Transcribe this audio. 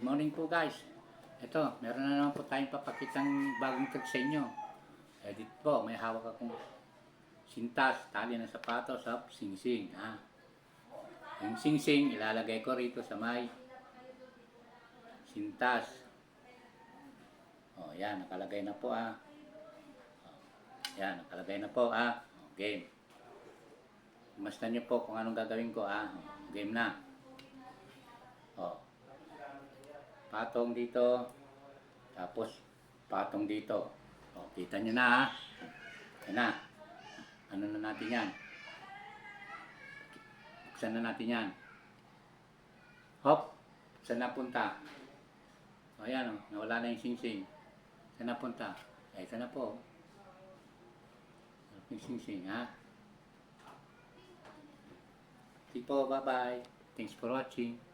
morning po guys. Ito, meron na naman po tayong papakitang bagong trick sa inyo. Edit po, may hawak akong sintas, tali ng sapatos, sing-sing. Yung sing-sing, ilalagay ko rito sa may sintas. Yan, nakalagay na po Yan, nakalagay na po game. Mastan nyo po kung anong gagawin ko game na. Patong dito, tapos patong dito. Kita nyo na Yan na. Ano na natin yan? Buksan na natin yan. Hop! Saan napunta? Ayan, nawala na yung sing-sing. Saan napunta? Ito na po. Yung sing-sing, Sige po, bye-bye. Thanks for watching.